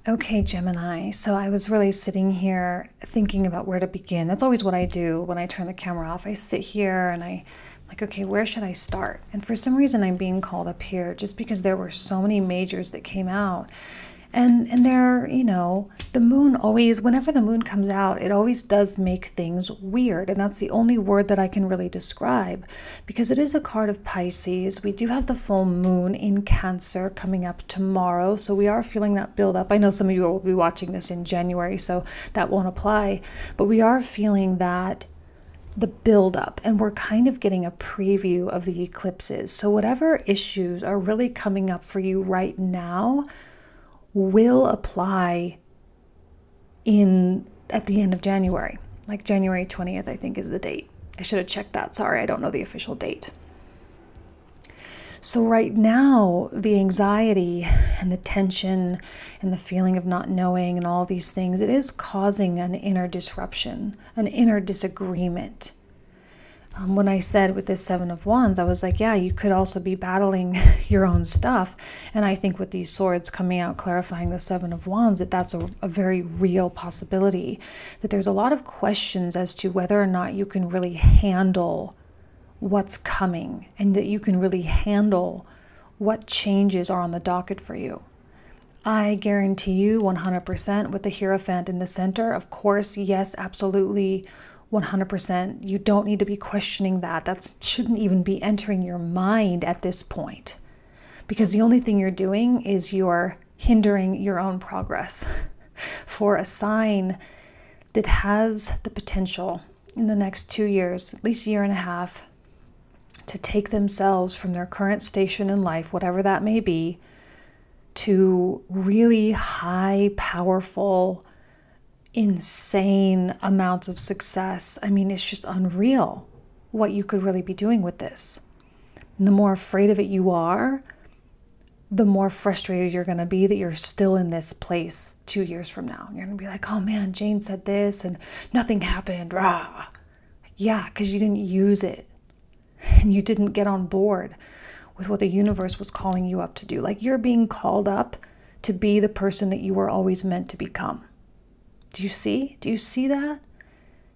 Okay, Gemini. So I was really sitting here thinking about where to begin. That's always what I do when I turn the camera off. I sit here and I'm like, okay, where should I start? And for some reason, I'm being called up here just because there were so many majors that came out. And there, the moon always, whenever the moon comes out, it always does make things weird. And that's the only word that I can really describe because it is a card of Pisces. We do have the full moon in Cancer coming up tomorrow. So we are feeling that build up. I know some of you will be watching this in January, so that won't apply. But we are feeling that the build up, and we're kind of getting a preview of the eclipses. So whatever issues are really coming up for you right now will apply at the end of January, like January 20th, I think is the date. I should have checked that. Sorry, I don't know the official date. So right now, the anxiety and the tension and the feeling of not knowing and all these things, it is causing an inner disruption, an inner disagreement. When I said with this Seven of Wands, I was like, yeah, you could also be battling your own stuff. And I think with these swords coming out, clarifying the Seven of Wands, that's a very real possibility. That there's a lot of questions as to whether or not you can really handle what's coming and that you can really handle what changes are on the docket for you. I guarantee you 100% with the Hierophant in the center, of course, yes, absolutely, 100%. You don't need to be questioning that. That shouldn't even be entering your mind at this point, because the only thing you're doing is you're hindering your own progress. For a sign that has the potential in the next 2 years, at least a year and a half, to take themselves from their current station in life, whatever that may be, to really high, powerful, insane amounts of success. I mean, it's just unreal what you could really be doing with this. And the more afraid of it you are, the more frustrated you're going to be that you're still in this place 2 years from now. You're going to be like, oh man, Jane said this and nothing happened. Rah. Yeah, because you didn't use it. And you didn't get on board with what the universe was calling you up to do. Like, you're being called up to be the person that you were always meant to become. Do you see? Do you see that?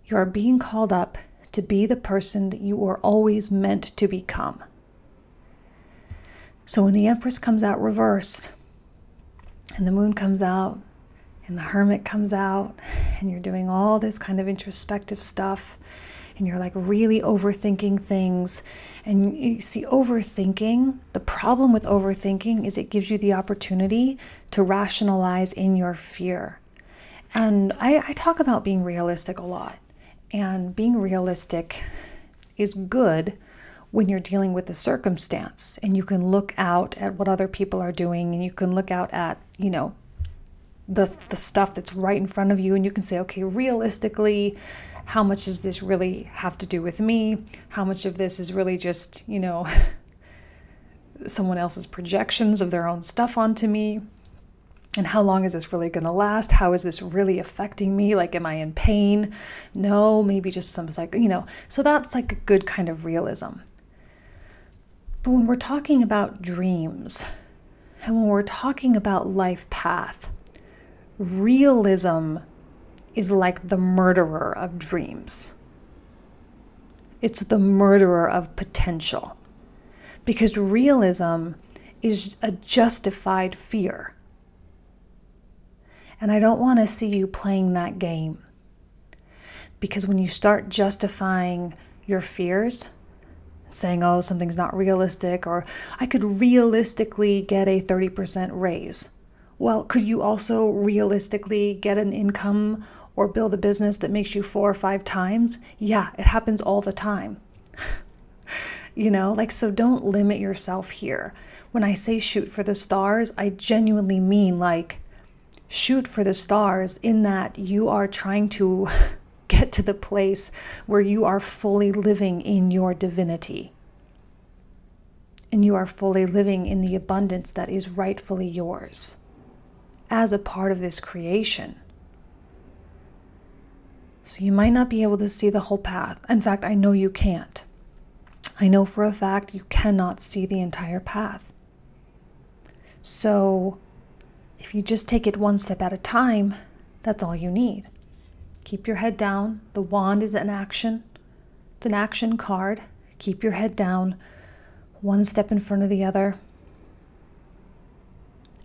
You are being called up to be the person that you were always meant to become. So when the Empress comes out reversed, and the moon comes out, and the Hermit comes out, and you're doing all this kind of introspective stuff, and you're like really overthinking things. And you see, overthinking, the problem with overthinking is it gives you the opportunity to rationalize in your fear. And I talk about being realistic a lot. And being realistic is good when you're dealing with a circumstance. And you can look out at what other people are doing, and you can look out at, the stuff that's right in front of you, and you can say, okay, realistically, how much does this really have to do with me? How much of this is really just, someone else's projections of their own stuff onto me? And how long is this really going to last? How is this really affecting me? Like, am I in pain? No, maybe just some, so that's like a good kind of realism. But when we're talking about dreams, and when we're talking about life path, realism is like the murderer of dreams. It's the murderer of potential. Because realism is a justified fear. And I don't want to see you playing that game. Because when you start justifying your fears, saying, oh, something's not realistic, or I could realistically get a 30% raise. Well, could you also realistically get an income or build a business that makes you 4 or 5 times? Yeah, it happens all the time. So don't limit yourself here. When I say shoot for the stars, I genuinely mean shoot for the stars in that you are trying to get to the place where you are fully living in your divinity. And you are fully living in the abundance that is rightfully yours as a part of this creation. So you might not be able to see the whole path. In fact, I know you can't. I know for a fact you cannot see the entire path. So If you just take it one step at a time, that's all you need. Keep your head down. The wand is an action. It's an action card. Keep your head down, one step in front of the other,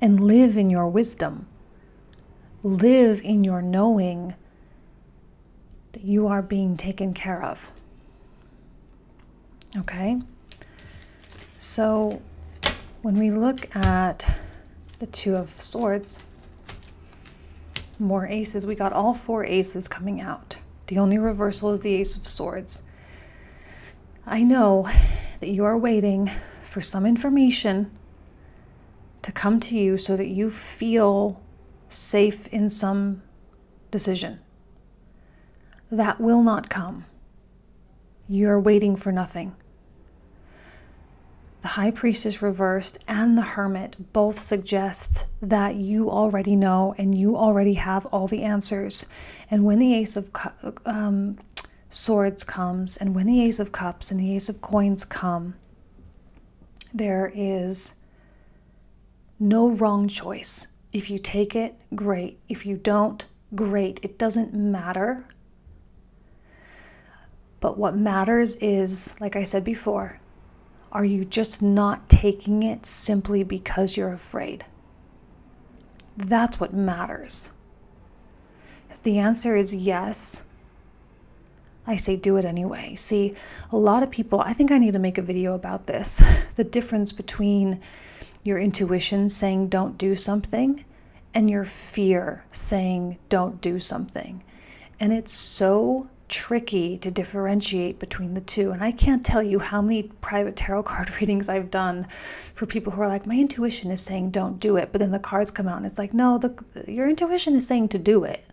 and live in your wisdom. Live in your knowing that you are being taken care of. Okay? So when we look at the Two of Swords, more aces, we got all 4 aces coming out. The only reversal is the Ace of Swords. I know that you are waiting for some information to come to you so that you feel safe in some decision. That will not come. You're waiting for nothing. The High Priestess reversed and the Hermit both suggest that you already know and you already have all the answers. And when the Ace of Swords comes, and when the Ace of Cups and the Ace of Coins come, there is no wrong choice. If you take it, great. If you don't, great. It doesn't matter. But what matters is, like I said before, are you just not taking it simply because you're afraid? That's what matters. If the answer is yes, I say do it anyway. See, a lot of people, I think I need to make a video about this. The difference between your intuition saying don't do something and your fear saying don't do something. And it's so tricky to differentiate between the two. And I can't tell you how many private tarot card readings I've done for people who are like, my intuition is saying don't do it, but then the cards come out and it's like, no, your intuition is saying to do it.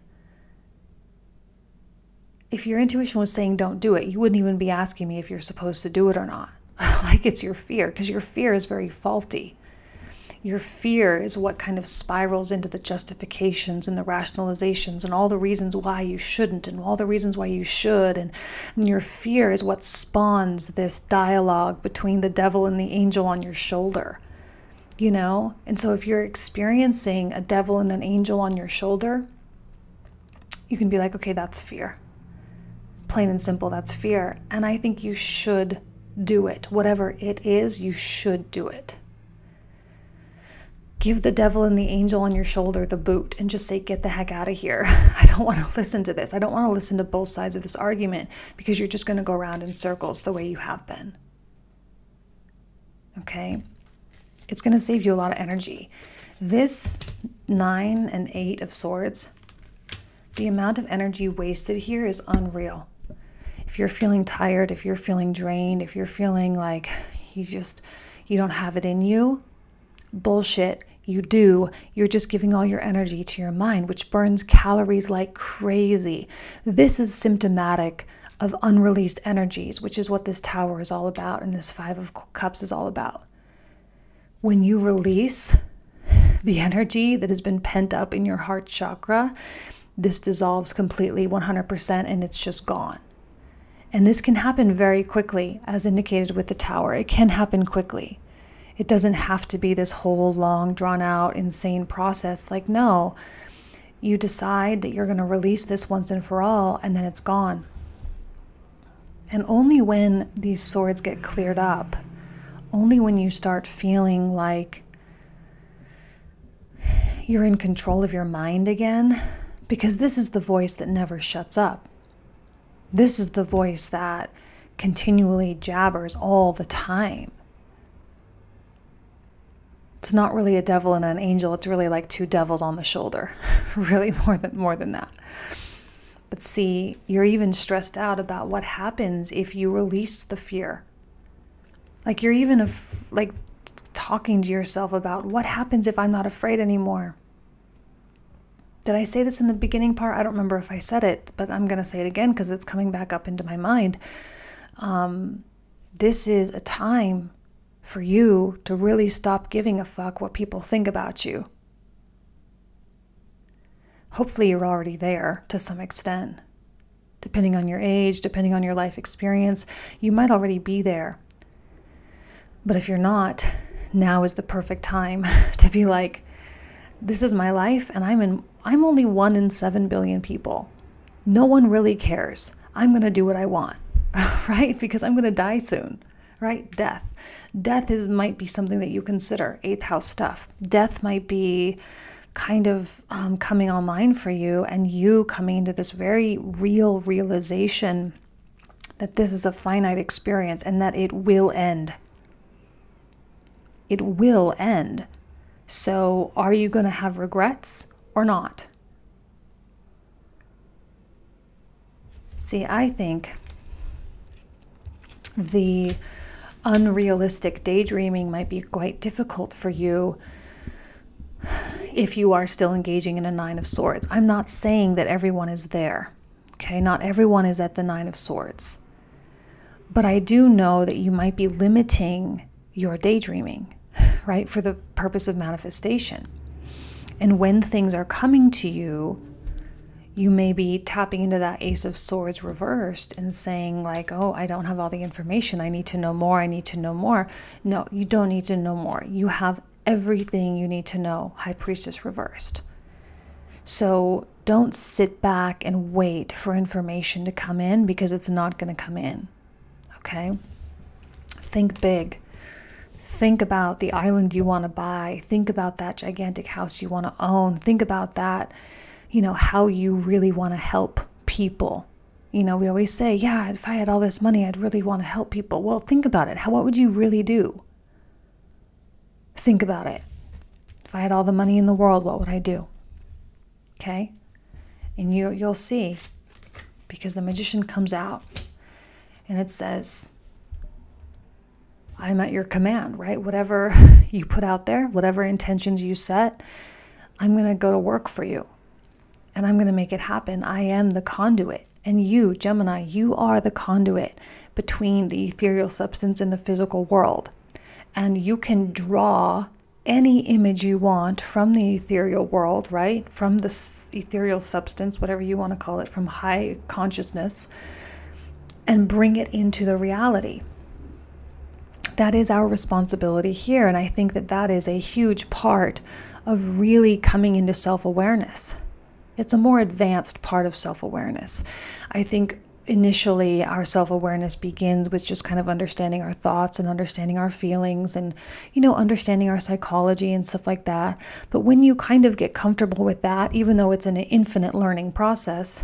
If your intuition was saying don't do it, you wouldn't even be asking me if you're supposed to do it or not. Like, it's your fear, because your fear is very faulty. Your fear is what kind of spirals into the justifications and the rationalizations and all the reasons why you shouldn't and all the reasons why you should. And your fear is what spawns this dialogue between the devil and the angel on your shoulder, you know? And so if you're experiencing a devil and an angel on your shoulder, you can be like, okay, that's fear. Plain and simple, that's fear. And I think you should do it. Whatever it is, you should do it. Give the devil and the angel on your shoulder the boot and just say, get the heck out of here. I don't want to listen to this. I don't want to listen to both sides of this argument, because you're just going to go around in circles the way you have been. Okay? It's going to save you a lot of energy. This 9 and 8 of Swords, the amount of energy wasted here is unreal. If you're feeling tired, if you're feeling drained, if you're feeling like you don't have it in you, bullshit. You do. You're just giving all your energy to your mind, which burns calories like crazy. This is symptomatic of unreleased energies, which is what this Tower is all about and this 5 of Cups is all about. When you release the energy that has been pent up in your heart chakra, this dissolves completely, 100%, and it's just gone. And this can happen very quickly, as indicated with the Tower. It can happen quickly. It doesn't have to be this whole long, drawn-out, insane process. Like, no, you decide that you're going to release this once and for all, and then it's gone. And only when these swords get cleared up, only when you start feeling like you're in control of your mind again, because this is the voice that never shuts up. This is the voice that continually jabbers all the time. It's not really a devil and an angel. It's really like 2 devils on the shoulder. Really more than that. But see, you're even stressed out about what happens if you release the fear. Like, you're even like talking to yourself about what happens if I'm not afraid anymore. Did I say this in the beginning part? I don't remember if I said it, but I'm going to say it again because it's coming back up into my mind. This is a time for you to really stop giving a fuck what people think about you. Hopefully you're already there to some extent. Depending on your age, depending on your life experience, you might already be there. But if you're not, now is the perfect time to be like, This is my life, and I'm only 1 in 7 billion people. No one really cares. I'm going to do what I want, right? Because I'm going to die soon, right? Death. Death might be something that you consider, 8th house stuff. Death might be kind of coming online for you, and you coming into this very real realization that this is a finite experience and that it will end. It will end. So are you going to have regrets or not? See, I think the unrealistic daydreaming might be quite difficult for you if you are still engaging in a 9 of Swords. I'm not saying that everyone is there, okay? Not everyone is at the 9 of Swords. But I do know that you might be limiting your daydreaming, right, for the purpose of manifestation. And when things are coming to you, you may be tapping into that Ace of Swords reversed and saying like, oh, I don't have all the information. I need to know more. I need to know more. No, you don't need to know more. You have everything you need to know, High Priestess reversed. So don't sit back and wait for information to come in, because it's not going to come in. Okay? Think big. Think about the island you want to buy. Think about that gigantic house you want to own. Think about that, how you really want to help people. We always say, yeah, if I had all this money, I'd really want to help people. Well, think about it. What would you really do? Think about it. If I had all the money in the world, what would I do? Okay? And you'll see, because the Magician comes out and it says, I'm at your command, right? Whatever you put out there, whatever intentions you set, I'm going to go to work for you and I'm going to make it happen. I am the conduit. And you, Gemini, you are the conduit between the ethereal substance and the physical world. And you can draw any image you want from the ethereal world, right? From the ethereal substance, whatever you want to call it, from high consciousness, and bring it into the reality. That is our responsibility here. And I think that that is a huge part of really coming into self-awareness. It's a more advanced part of self-awareness. I think initially our self-awareness begins with just kind of understanding our thoughts and understanding our feelings and, understanding our psychology and stuff like that. But when you kind of get comfortable with that, even though it's an infinite learning process,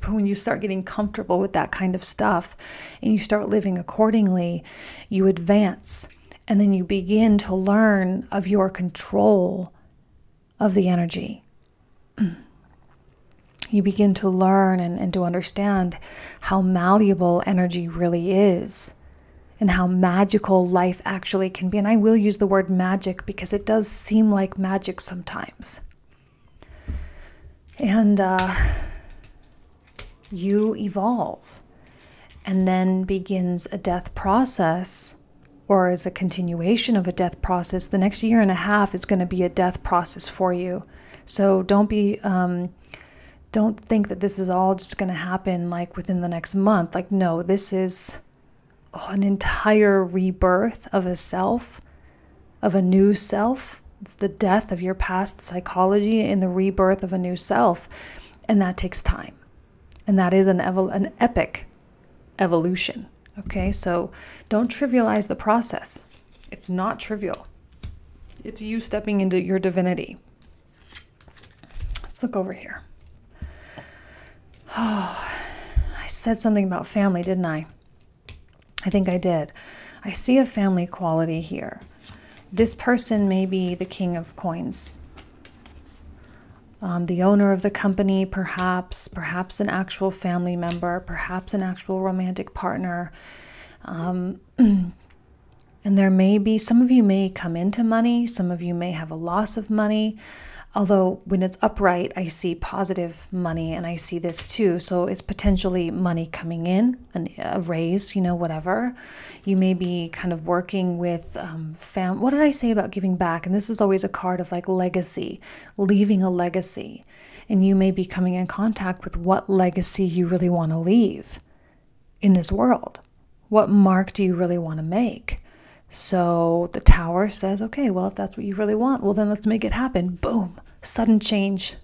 but when you start getting comfortable with that kind of stuff and you start living accordingly, you advance. And then you begin to learn of your control of the energy. You begin to learn and to understand how malleable energy really is and how magical life actually can be. And I will use the word magic because it does seem like magic sometimes. And you evolve, and then begins a death process, or as a continuation of a death process. The next 1.5 years is going to be a death process for you. So don't think that this is all just going to happen like within the next month. Like, no, this is an entire rebirth of a self, of a new self. It's the death of your past psychology and the rebirth of a new self. And that takes time. And that is an epic evolution. Okay, so don't trivialize the process. It's not trivial. It's you stepping into your divinity. Let's look over here. Oh, I said something about family, didn't I? I think I did. I see a family quality here. This person may be the King of Coins. The owner of the company, perhaps an actual family member, perhaps an actual romantic partner. And there may be, some of you may come into money, some of you may have a loss of money. Although when it's upright, I see positive money, and I see this too. So it's potentially money coming in, a raise, whatever. You may be kind of working with what did I say about giving back? And this is always a card of like legacy, leaving a legacy. And you may be coming in contact with what legacy you really want to leave in this world. What mark do you really want to make? So the Tower says, okay, well, if that's what you really want, well, then let's make it happen. Boom. Sudden change,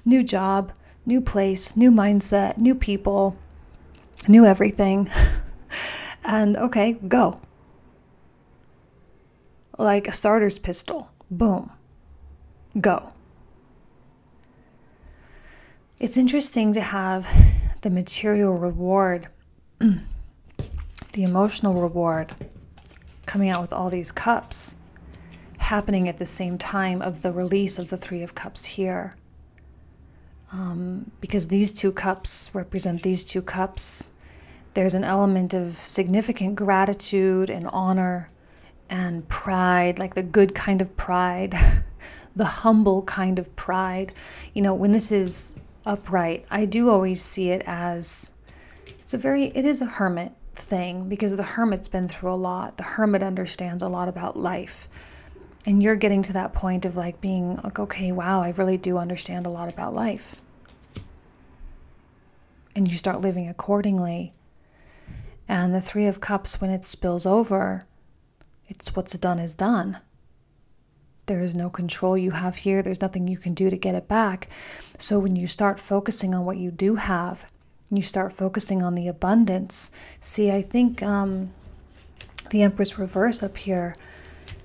new job, new place, new mindset, new people, new everything. And okay, go. Like a starter's pistol. Boom. Go. It's interesting to have the material reward, the emotional reward coming out with all these cups happening at the same time of the release of the Three of Cups here. Because these two cups represent these two cups, there's an element of significant gratitude and honor and pride, like the good kind of pride, the humble kind of pride. You know, when this is upright, I do always see it as, it is a hermit thing, because the hermit's been through a lot. The hermit understands a lot about life. And you're getting to that point of like being like, okay, wow, I really do understand a lot about life. And you start living accordingly. And the Three of Cups, when it spills over, it's what's done is done. There is no control you have here. There's nothing you can do to get it back. So when you start focusing on what you do have, and you start focusing on the abundance, see, I think the Empress reverse up here,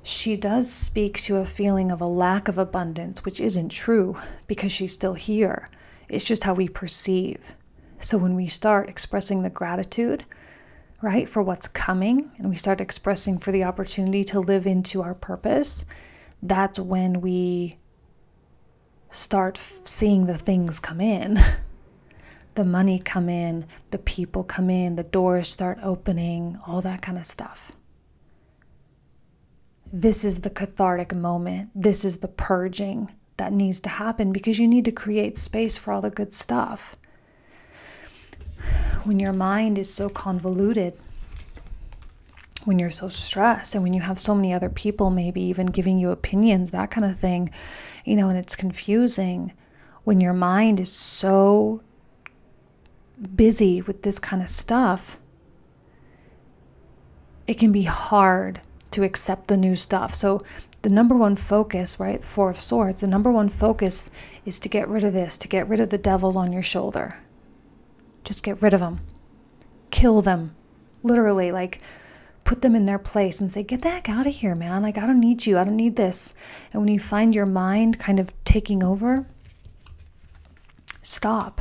she does speak to a feeling of a lack of abundance, which isn't true because she's still here. It's just how we perceive. So when we start expressing the gratitude, right, for what's coming, and we start expressing for the opportunity to live into our purpose, that's when we start seeing the things come in. The money come in, the people come in, the doors start opening, all that kind of stuff. This is the cathartic moment. This is the purging that needs to happen, because you need to create space for all the good stuff. When your mind is so convoluted, when you're so stressed, and when you have so many other people maybe even giving you opinions, that kind of thing, you know, and it's confusing. When your mind is so busy with this kind of stuff, it can be hard to accept the new stuff. So the number one focus, right, the Four of Swords, the number one focus is to get rid of this, to get rid of the devils on your shoulder. Just get rid of them. Kill them. Literally, like, put them in their place and say, get the heck out of here, man. Like, I don't need you. I don't need this. And when you find your mind kind of taking over, stop.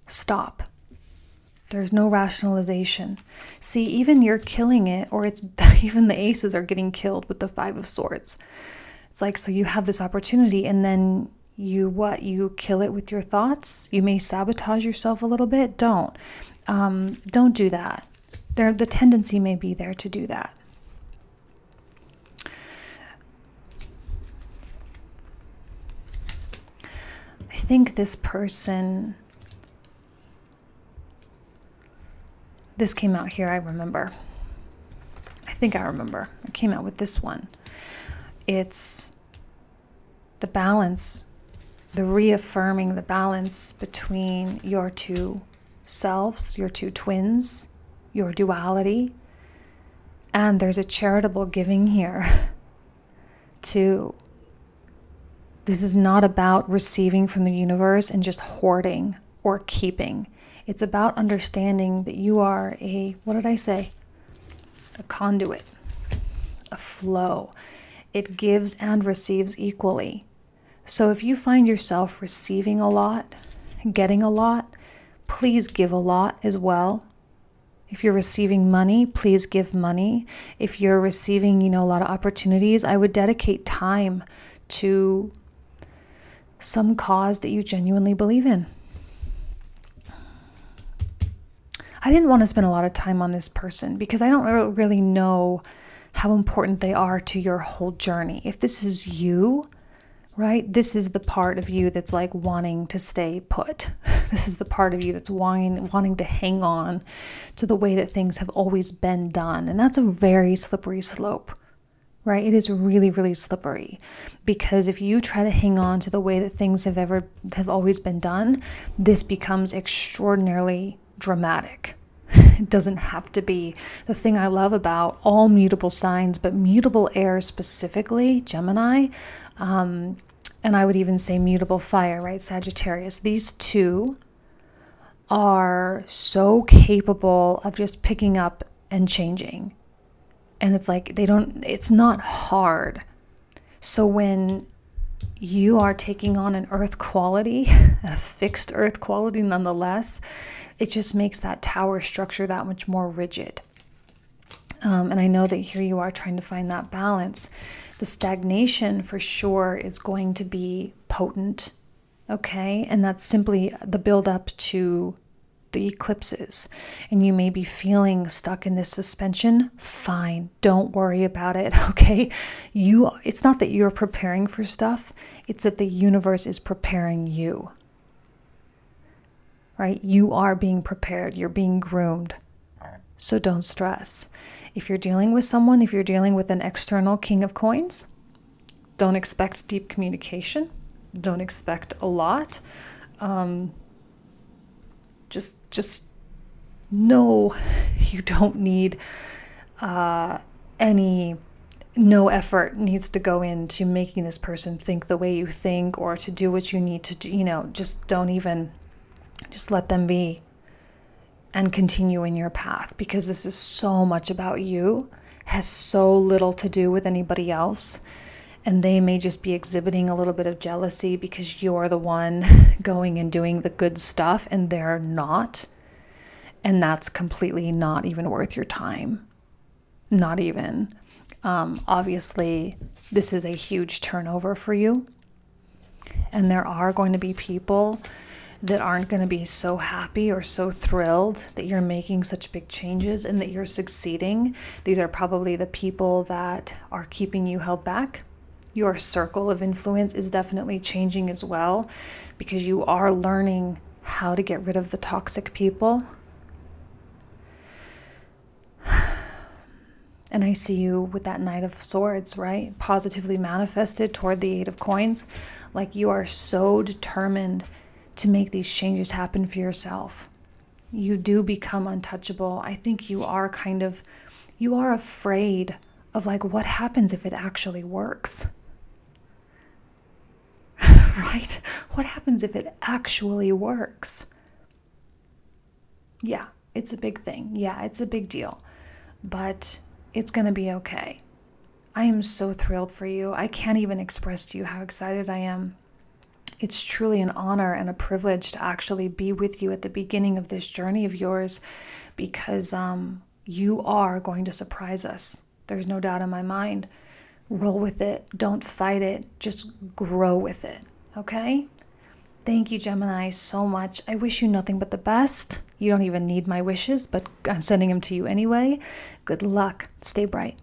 Stop. There's no rationalization. See, even you're killing it, or it's even the aces are getting killed with the Five of Swords. It's like, so you have this opportunity, and then you kill it with your thoughts. You may sabotage yourself a little bit. Don't do that. The tendency may be there to do that. I think this person, this came out here, I remember. I think I remember. I came out with this one. It's the balance, the reaffirming the balance between your two selves, your two twins, your duality. And there's a charitable giving here too. This is not about receiving from the universe and just hoarding or keeping. It's about understanding that you are a, what did I say? A conduit, a flow. It gives and receives equally. So if you find yourself receiving a lot, getting a lot, please give a lot as well. If you're receiving money, please give money. If you're receiving, a lot of opportunities, I would dedicate time to some cause that you genuinely believe in. I didn't want to spend a lot of time on this person because I don't really know how important they are to your whole journey. If this is you, right? This is the part of you that's like wanting to stay put. This is the part of you that's wanting to hang on to the way that things have always been done. And that's a very slippery slope, right? It is really, really slippery, because if you try to hang on to the way that things have always been done, this becomes extraordinarily dramatic. It doesn't have to be. The thing I love about all mutable signs, but mutable air specifically, Gemini, and I would even say mutable fire, right? Sagittarius. These two are so capable of just picking up and changing. And it's like it's not hard. So when you are taking on an earth quality, a fixed earth quality nonetheless, it just makes that tower structure that much more rigid. And I know that here you are trying to find that balance. The stagnation for sure is going to be potent, okay? And that's simply the buildup to the eclipses. And you may be feeling stuck in this suspension. Fine, don't worry about it, okay? It's not that you're preparing for stuff, it's that the universe is preparing you. Right? You are being prepared, you're being groomed. So don't stress. If you're dealing with someone, if you're dealing with an external king of coins, don't expect deep communication. Don't expect a lot. Just know you don't need no effort needs to go into making this person think the way you think or to do what you need to do. Just let them be and continue in your path, because this is so much about you, has so little to do with anybody else. And they may just be exhibiting a little bit of jealousy because you're the one going and doing the good stuff and they're not. And that's completely not even worth your time. Not even. Obviously, this is a huge turnover for you. And there are going to be people that aren't going to be so happy or so thrilled that you're making such big changes and that you're succeeding. These are probably the people that are keeping you held back. Your circle of influence is definitely changing as well, because you are learning how to get rid of the toxic people. And I see you with that Knight of Swords, right? Positively manifested toward the Eight of Coins. Like you are so determined to make these changes happen for yourself. You do become untouchable. I think you are afraid of like, what happens if it actually works? Right? What happens if it actually works? Yeah, it's a big thing. Yeah, it's a big deal. But it's going to be okay. I am so thrilled for you. I can't even express to you how excited I am. It's truly an honor and a privilege to actually be with you at the beginning of this journey of yours, because you are going to surprise us. There's no doubt in my mind. Roll with it. Don't fight it. Just grow with it. Okay? Thank you, Gemini, so much. I wish you nothing but the best. You don't even need my wishes, but I'm sending them to you anyway. Good luck. Stay bright.